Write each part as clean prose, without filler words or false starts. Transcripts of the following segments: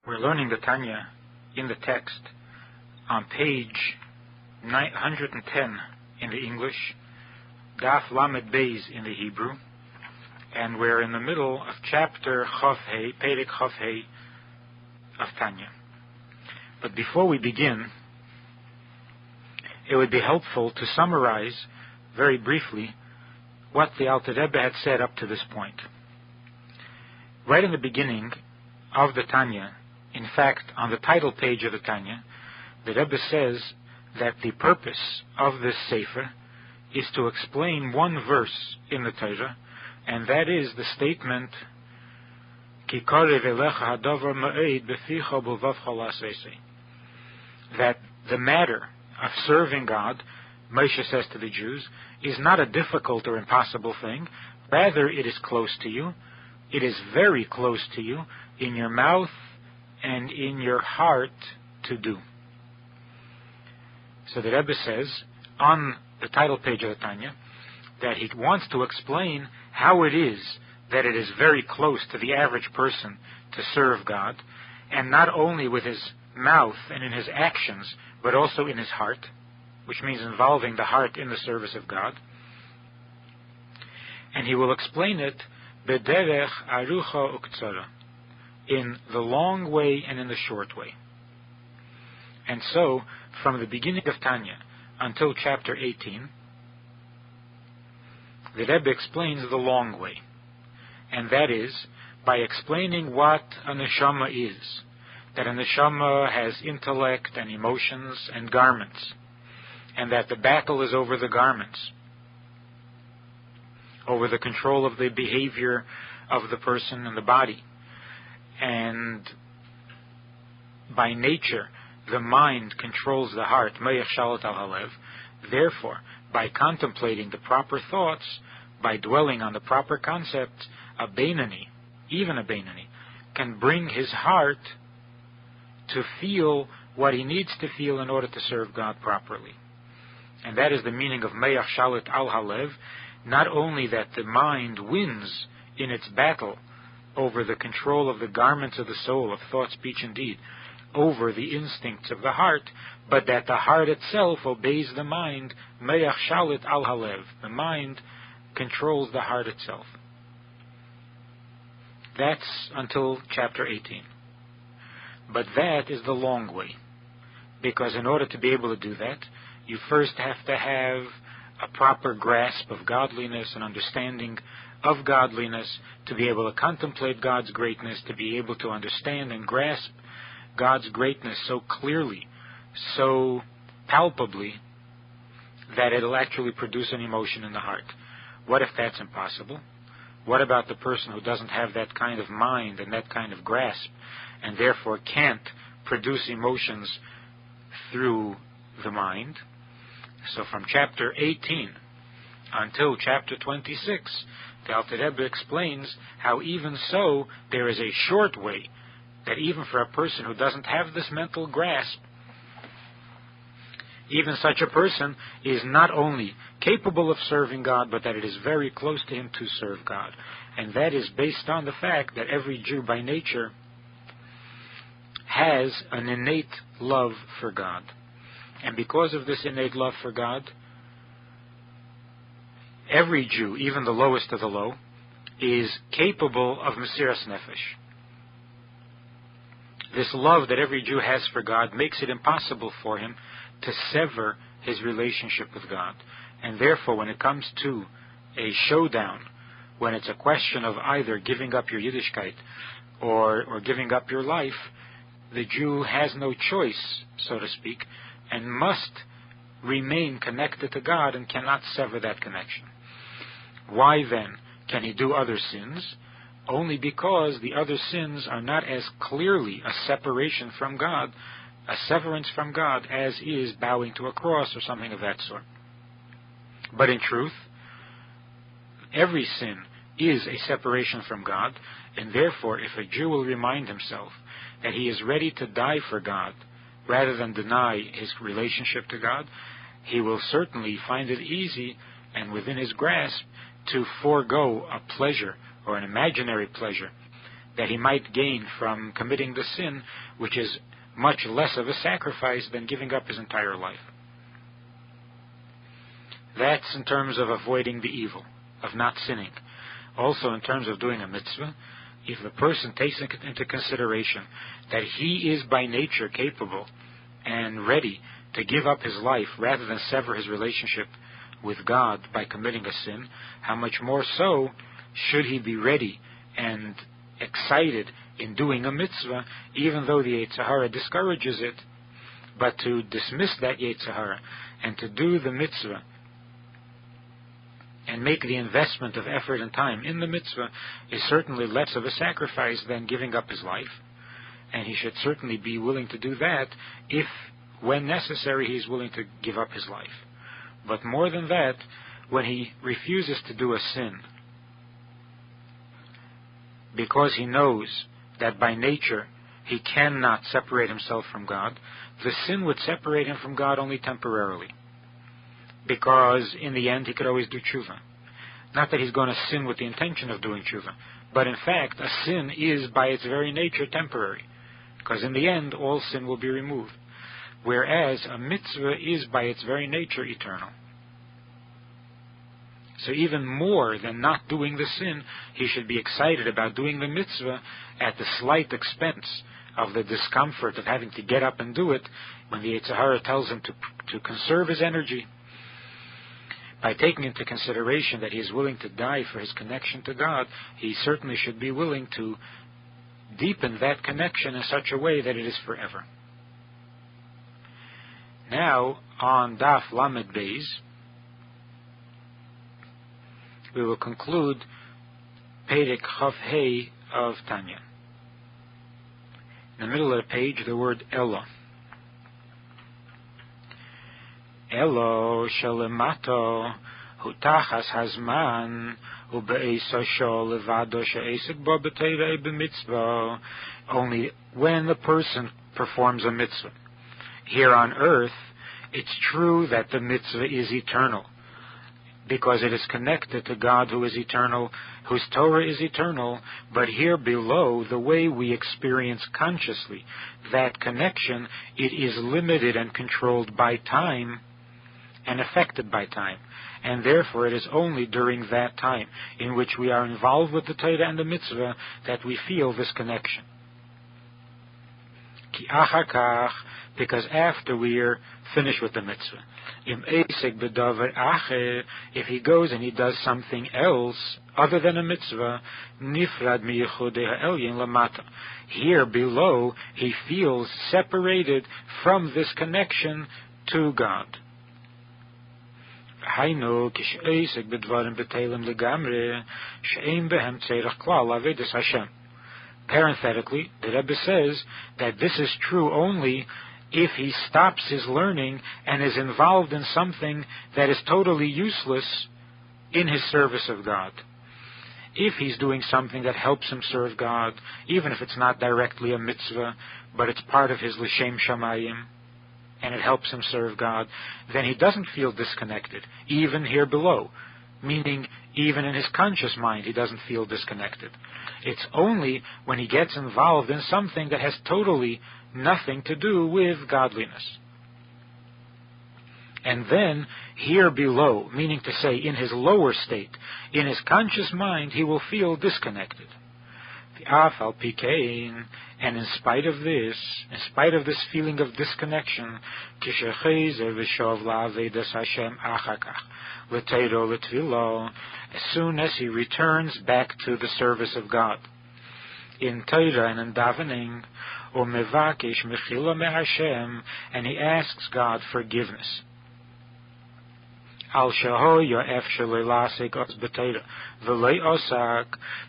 We're learning the Tanya in the text on page 910 in the English, Daf Lamed Beis in the Hebrew, and we're in the middle of chapter Chavhei, Perek Chavhei of Tanya. But before we begin, it would be helpful to summarize very briefly what the Alter Rebbe had said up to this point. Right in the beginning of the Tanya, in fact, on the title page of the Tanya, the Rebbe says that the purpose of this Sefer is to explain one verse in the Torah, and that is the statement, Ki karev elecha hadavar ma'ed beficha b'lvavcha la'aseh, that the matter of serving God, Moshe says to the Jews, is not a difficult or impossible thing. Rather, it is close to you. It is very close to you, in your mouth and in your heart to do. So the Rebbe says, on the title page of the Tanya, that he wants to explain how it is that it is very close to the average person to serve God, and not only with his mouth and in his actions, but also in his heart, which means involving the heart in the service of God. And he will explain it b'derech arucha uktzara, in the long way and in the short way. And so, from the beginning of Tanya until chapter 18, the Rebbe explains the long way, and that is by explaining what a neshama is, that a neshama has intellect and emotions and garments, and that the battle is over the garments, over the control of the behavior of the person and the body. And by nature, the mind controls the heart, meyach shalat al halev. Therefore, by contemplating the proper thoughts, by dwelling on the proper concepts, a Beinani, even a Beinani, can bring his heart to feel what he needs to feel in order to serve God properly. And that is the meaning of meyach shalat al halev, not only that the mind wins in its battle over the control of the garments of the soul, of thought, speech, and deed, over the instincts of the heart, but that the heart itself obeys the mind, meyach shalit al halev. The mind controls the heart itself. That's until chapter 18. But that is the long way, because in order to be able to do that, you first have to have a proper grasp of godliness and understanding of godliness, to be able to contemplate God's greatness, to be able to understand and grasp God's greatness so clearly, so palpably, that it'll actually produce an emotion in the heart. What if that's impossible? What about the person who doesn't have that kind of mind and that kind of grasp, and therefore can't produce emotions through the mind? So from chapter 18 until chapter 26, the Alter Rebbe explains how even so there is a short way, that even for a person who doesn't have this mental grasp, even such a person is not only capable of serving God, but that it is very close to him to serve God. And that is based on the fact that every Jew by nature has an innate love for God. And because of this innate love for God, every Jew, even the lowest of the low, is capable of Mesiras Nefesh. This love that every Jew has for God makes it impossible for him to sever his relationship with God. And therefore, when it comes to a showdown, when it's a question of either giving up your Yiddishkeit or giving up your life, the Jew has no choice, so to speak, and must remain connected to God and cannot sever that connection. Why then can he do other sins? Only because the other sins are not as clearly a separation from God, a severance from God, as is bowing to a cross or something of that sort. But in truth, every sin is a separation from God, and therefore if a Jew will remind himself that he is ready to die for God rather than deny his relationship to God, he will certainly find it easy and within his grasp to forego a pleasure or an imaginary pleasure that he might gain from committing the sin, which is much less of a sacrifice than giving up his entire life. That's in terms of avoiding the evil, of not sinning. Also in terms of doing a mitzvah, if the person takes into consideration that he is by nature capable and ready to give up his life rather than sever his relationship with God by committing a sin, how much more so should he be ready and excited in doing a mitzvah, even though the Yetzer Hara discourages it, but to dismiss that Yetzer Hara and to do the mitzvah and make the investment of effort and time in the mitzvah is certainly less of a sacrifice than giving up his life. And he should certainly be willing to do that if, when necessary, he is willing to give up his life. But more than that, when he refuses to do a sin because he knows that by nature he cannot separate himself from God, the sin would separate him from God only temporarily, because in the end he could always do tshuva. Not that he's going to sin with the intention of doing tshuva, but in fact a sin is by its very nature temporary, because in the end all sin will be removed, whereas a mitzvah is by its very nature eternal. So even more than not doing the sin, he should be excited about doing the mitzvah at the slight expense of the discomfort of having to get up and do it when the Yetzer Hara tells him to conserve his energy. By taking into consideration that he is willing to die for his connection to God, he certainly should be willing to deepen that connection in such a way that it is forever. Now, on Daf Lamed Beis, we will conclude Perek Chav Hei of Tanya. In the middle of the page, the word Elo. Elo shelemato hutachas hazman ube'esasho levado she'esek bo b'teirei b'mitzvah. Only when the person performs a mitzvah. Here on earth, it's true that the mitzvah is eternal, because it is connected to God who is eternal, whose Torah is eternal. But here below, the way we experience consciously that connection, it is limited and controlled by time and affected by time. And therefore it is only during that time in which we are involved with the Torah and the mitzvah that we feel this connection. Ki achar kach, because after we are finished with the mitzvah. If he goes and he does something else other than a mitzvah, nifrad miyichudei ha'elyin lamata. Here below, he feels separated from this connection to God. Hainu kisheisek bedvarim betelim legamre she'ein behem tzerach klal avedus Hashem. Parenthetically, the Rebbe says that this is true only if he stops his learning and is involved in something that is totally useless in his service of God. If he's doing something that helps him serve God, even if it's not directly a mitzvah, but it's part of his l'shem shamayim, and it helps him serve God, then he doesn't feel disconnected, even here below, meaning even in his conscious mind he doesn't feel disconnected. It's only when he gets involved in something that has totally nothing to do with godliness. And then, here below, meaning to say in his lower state, in his conscious mind, he will feel disconnected. And in spite of this feeling of disconnection, as soon as he returns back to the service of God, in Torah and in davening, and he asks God forgiveness.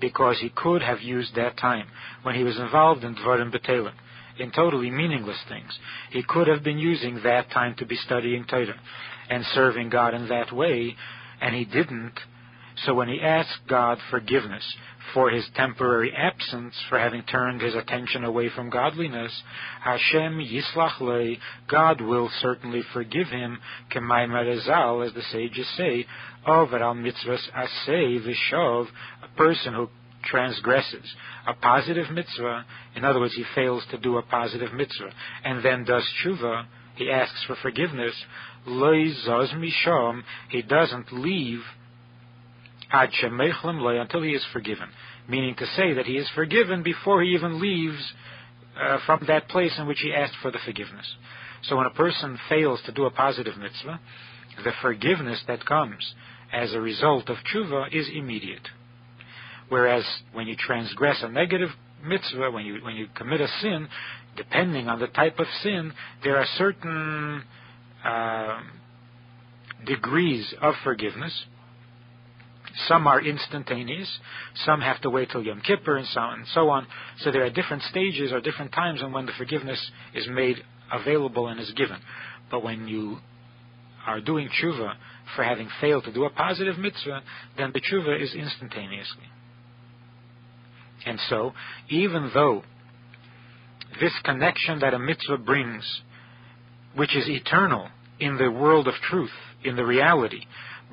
Because he could have used that time when he was involved in Dvarim B'Telim, in totally meaningless things. He could have been using that time to be studying Torah and serving God in that way, and he didn't. So when he asked God forgiveness for his temporary absence, for having turned his attention away from godliness, Hashem Yislach Lei, God will certainly forgive him, K'may Marizal, as the sages say, Over al mitzvahs aseh v'shov, a person who transgresses a positive mitzvah, in other words, he fails to do a positive mitzvah, and then does tshuva, he asks for forgiveness, lo yizaz misham, he doesn't leave ad shemechlem lo, until he is forgiven. Meaning to say that he is forgiven before he even leaves from that place in which he asked for the forgiveness. So when a person fails to do a positive mitzvah, the forgiveness that comes as a result of tshuva is immediate. Whereas when you transgress a negative mitzvah, when you commit a sin, depending on the type of sin, there are certain degrees of forgiveness. Some are instantaneous, some have to wait till Yom Kippur, and so on. So there are different stages or different times when the forgiveness is made available and is given. But when you are doing tshuva for having failed to do a positive mitzvah, then the tshuva is instantaneously. And so, even though this connection that a mitzvah brings, which is eternal in the world of truth, in the reality,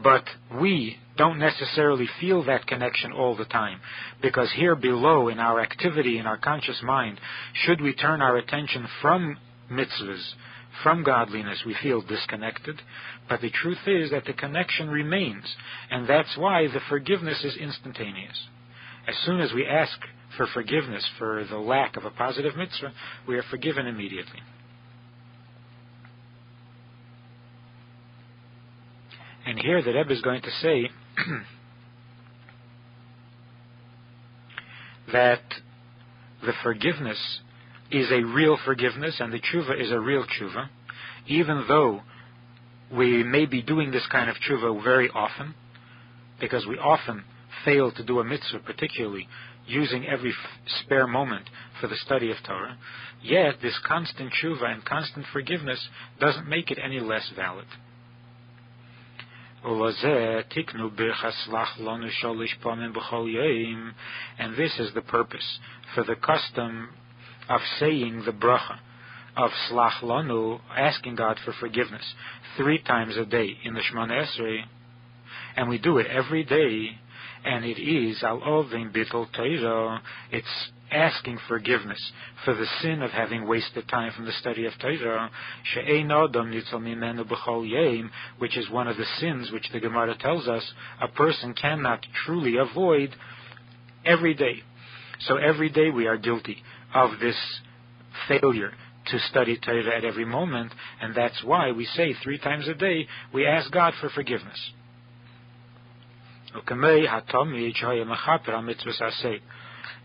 but we don't necessarily feel that connection all the time, because here below in our activity, in our conscious mind, should we turn our attention from mitzvahs, from godliness, we feel disconnected. But the truth is that the connection remains, and that's why the forgiveness is instantaneous. As soon as we ask for forgiveness for the lack of a positive mitzvah, we are forgiven immediately. And here the Rebbe is going to say that the forgiveness is a real forgiveness and the tshuva is a real tshuva, even though we may be doing this kind of tshuva very often, because we often fail to do a mitzvah, particularly using every spare moment for the study of Torah, yet this constant tshuva and constant forgiveness doesn't make it any less valid. And this is the purpose for the custom of saying the bracha of Slach Lanu, asking God for forgiveness 3 times a day in the Shemona Esrei, and we do it every day, and it is Al Ovin Bittul Torah, it's asking forgiveness for the sin of having wasted time from the study of Torah, She'ein Adam Nitzal Mimenu B'chol Yom, which is one of the sins which the Gemara tells us a person cannot truly avoid every day. So every day we are guilty of this failure to study Torah at every moment, and that's why we say 3 times a day we ask God for forgiveness.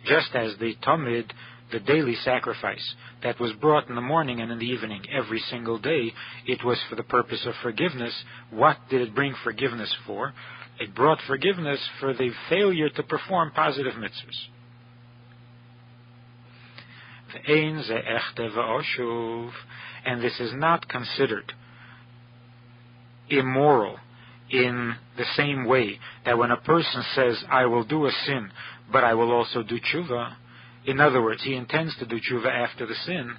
Just as the Tamid, the daily sacrifice that was brought in the morning and in the evening every single day, it was for the purpose of forgiveness. What did it bring forgiveness for? It brought forgiveness for the failure to perform positive mitzvahs. And this is not considered immoral in the same way that when a person says, I will do a sin, but I will also do tshuva. In other words, he intends to do tshuva after the sin.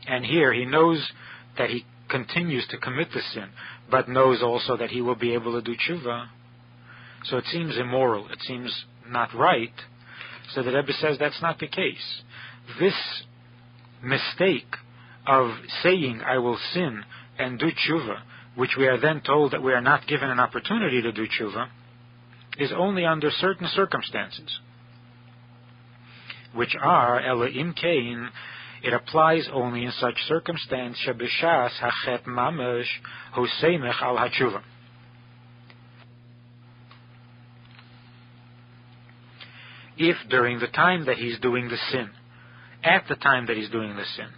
And here he knows that he continues to commit the sin, but knows also that he will be able to do tshuva. So it seems immoral. It seems not right. So the Rebbe says that's not the case. This mistake of saying, I will sin and do tshuva, which we are then told that we are not given an opportunity to do tshuva, is only under certain circumstances, which are, Ela im Kain, it applies only in such circumstance, Shebishas hachet mamash hoseimech al hatshuva. If during the time that he's doing the sin, at the time that he's doing the sin,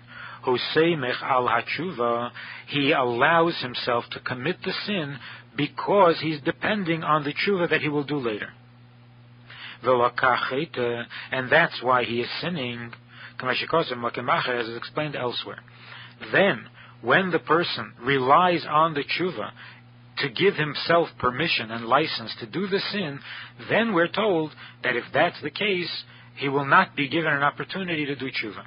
hoseimech al hatshuva, he allows himself to commit the sin because he's depending on the tshuva that he will do later. And that's why he is sinning, as is explained elsewhere. Then, when the person relies on the tshuva to give himself permission and license to do the sin, then we're told that if that's the case, he will not be given an opportunity to do tshuva.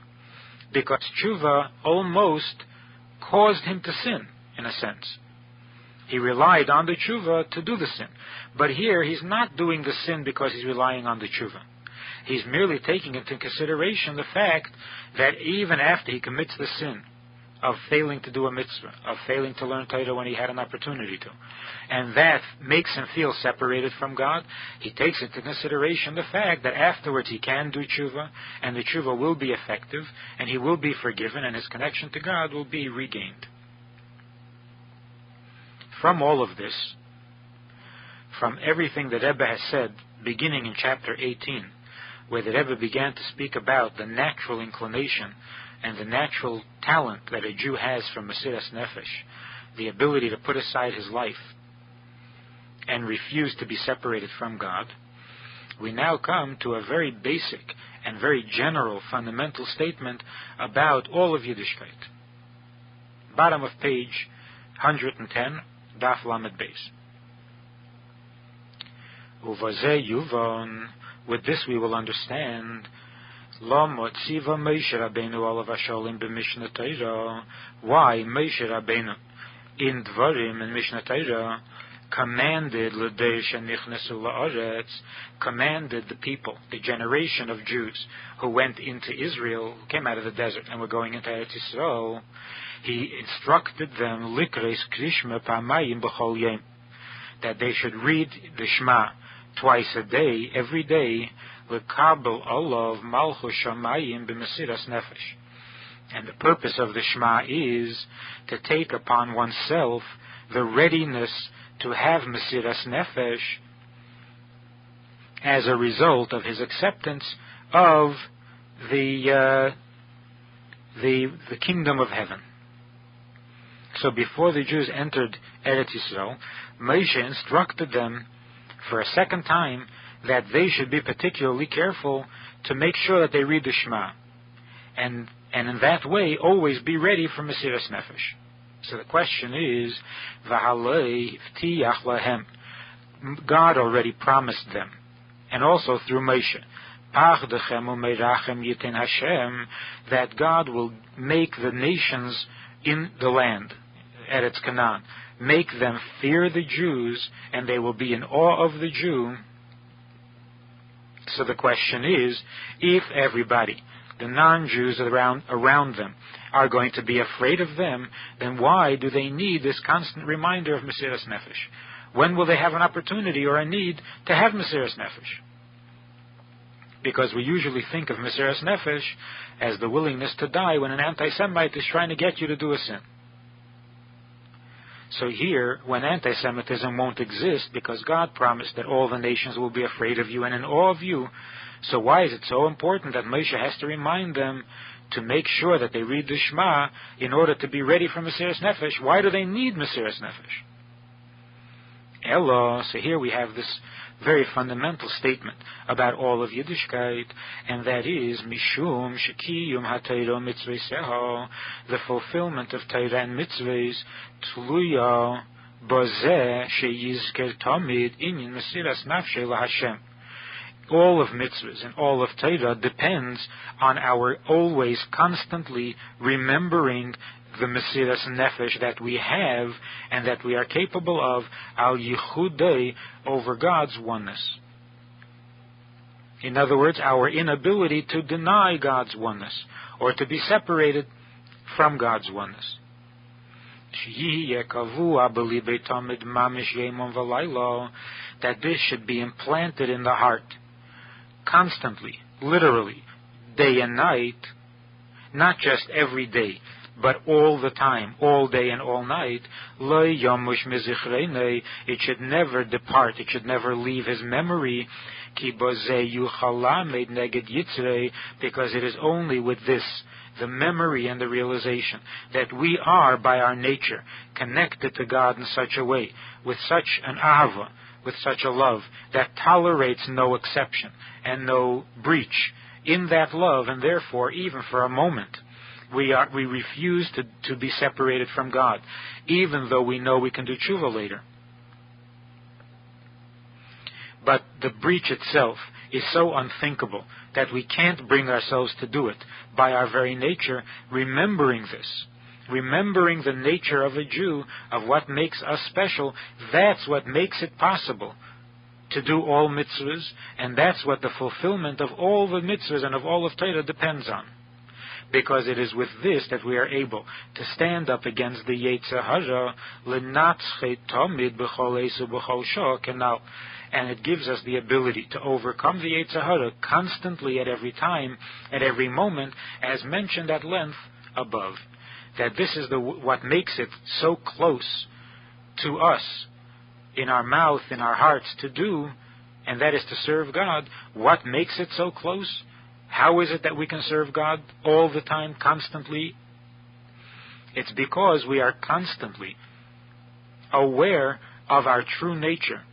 Because tshuva almost caused him to sin, in a sense. He relied on the tshuva to do the sin. But here, he's not doing the sin because he's relying on the tshuva. He's merely taking into consideration the fact that even after he commits the sin of failing to do a mitzvah, of failing to learn Torah when he had an opportunity to, and that makes him feel separated from God, he takes into consideration the fact that afterwards he can do tshuva, and the tshuva will be effective, and he will be forgiven, and his connection to God will be regained. From all of this, from everything that Rebbe has said, beginning in chapter 18, where the Rebbe began to speak about the natural inclination and the natural talent that a Jew has for Mesiras Nefesh, the ability to put aside his life and refuse to be separated from God, we now come to a very basic and very general fundamental statement about all of Yiddishkeit. Bottom of page 110, Daf Lamed Beis. Uvazeh Yuvon. With this we will understand why Moshe Rabbeinu in Dvarim and Mishnah Torah commanded the people, the generation of Jews who went into Israel, who came out of the desert and were going into Eretz Yisrael. He instructed them that they should read the Shema twice a day, every day, lekabel olav malchus shamayim b'mesiras nefesh. And the purpose of the Shema is to take upon oneself the readiness to have mesiras nefesh as a result of his acceptance of the kingdom of heaven. So before the Jews entered Eretz Yisrael, Moshe instructed them for a second time that they should be particularly careful to make sure that they read the Shema, and in that way always be ready for Mesiras Nefesh. So the question is, V'halei v'tiyach lahem. God already promised them, and also through Moshe, Pachdechem u'meirachem yitin Hashem, that God will make the nations in the land, Eretz Canaan, make them fear the Jews, and they will be in awe of the Jew. So the question is, if everybody, the non-Jews around them, are going to be afraid of them, then why do they need this constant reminder of Mesiras Nefesh? When will they have an opportunity or a need to have Mesiras Nefesh? Because we usually think of Mesiras Nefesh as the willingness to die when an anti-Semite is trying to get you to do a sin. So here, when anti-Semitism won't exist because God promised that all the nations will be afraid of you and in awe of you, so why is it so important that Moshe has to remind them to make sure that they read the Shema in order to be ready for Mesiras Nefesh? Why do they need Mesiras Nefesh? Elo, so here we have this very fundamental statement about all of Yiddishkeit, and that is Mishum Shekiyum HaTorah Mitzvah, the fulfillment of Torah and Mitzvahs, Tluya Bozeh Sheyizker Tamid Inyan Mesiras Nafshei LaHashem. All of mitzvahs and all of Torah depends on our always constantly remembering the Mesiras Nefesh that we have and that we are capable of, al yichudei, over God's oneness. In other words, our inability to deny God's oneness or to be separated from God's oneness. That this should be implanted in the heart constantly, literally, day and night, not just every day, but all the time, all day and all night. It should never depart, it should never leave his memory, because it is only with this, the memory and the realization, that we are by our nature connected to God in such a way, with such an ahava, with such a love that tolerates no exception and no breach in that love, and therefore, even for a moment, we refuse to be separated from God, even though we know we can do tshuva later. But the breach itself is so unthinkable that we can't bring ourselves to do it by our very nature, remembering this. remembering the nature of a Jew, of what makes us special, that's what makes it possible to do all mitzvahs, and that's what the fulfillment of all the mitzvahs and of all of Torah depends on. Because it is with this that we are able to stand up against the Yetzer Hara, l'natzche tamid b'chol esu b'chol shah kenal, and it gives us the ability to overcome the Yetzer Hara constantly at every time, at every moment, as mentioned at length above. That this is what makes it so close to us, in our mouth, in our hearts, to do, and that is to serve God. What makes it so close? How is it that we can serve God all the time, constantly? It's because we are constantly aware of our true nature,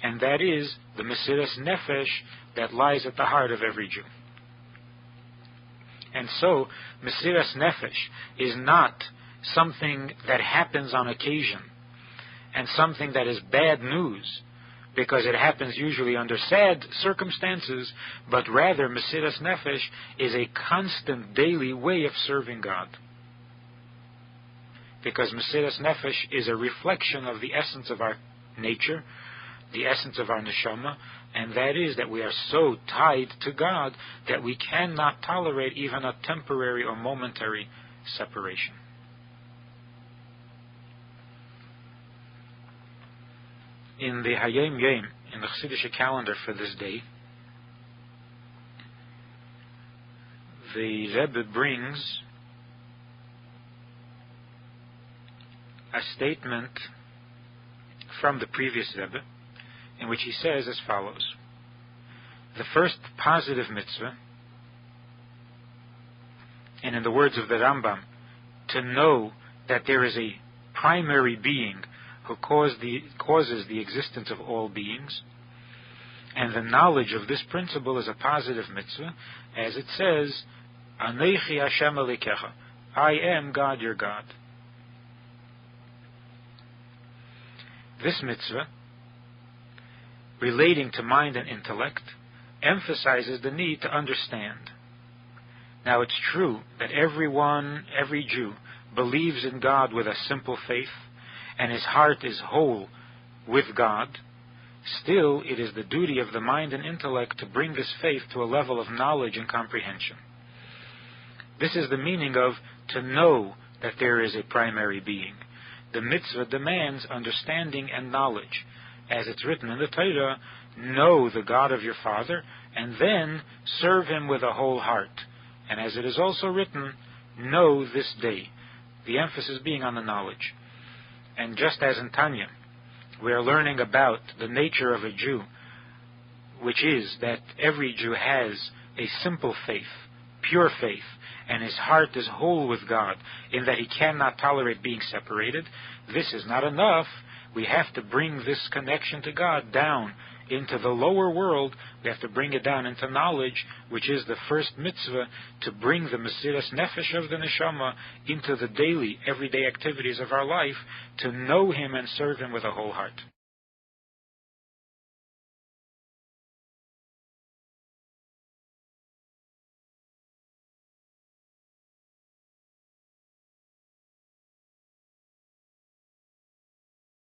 and that is the Mesiras Nefesh that lies at the heart of every Jew. And so, Mesiras Nefesh is not something that happens on occasion, and something that is bad news, because it happens usually under sad circumstances, but rather Mesiras Nefesh is a constant daily way of serving God. Because Mesiras Nefesh is a reflection of the essence of our nature, the essence of our neshama, and that is that we are so tied to God that we cannot tolerate even a temporary or momentary separation. In the Hayom Yom, in the Chassidish calendar for this day, the Rebbe brings a statement from the previous Rebbe, in which he says as follows: the first positive mitzvah, and in the words of the Rambam, to know that there is a primary being who causes the existence of all beings, and the knowledge of this principle is a positive mitzvah, as it says, Anechi Hashem Elikecha, I am God your God. This mitzvah, relating to mind and intellect, emphasizes the need to understand. Now it's true that every Jew believes in God with a simple faith, and his heart is whole with God. Still, it is the duty of the mind and intellect to bring this faith to a level of knowledge and comprehension. This is the meaning of to know that there is a primary being. The mitzvah demands understanding and knowledge. As it's written in the Torah, know the God of your father, and then serve him with a whole heart. And as it is also written, know this day, the emphasis being on the knowledge. And just as in Tanya, we are learning about the nature of a Jew, which is that every Jew has a simple faith, pure faith, and his heart is whole with God, in that he cannot tolerate being separated. This is not enough. We have to bring this connection to God down into the lower world. We have to bring it down into knowledge, which is the first mitzvah, to bring the Mesiras Nefesh of the neshama into the daily, everyday activities of our life, to know him and serve him with a whole heart.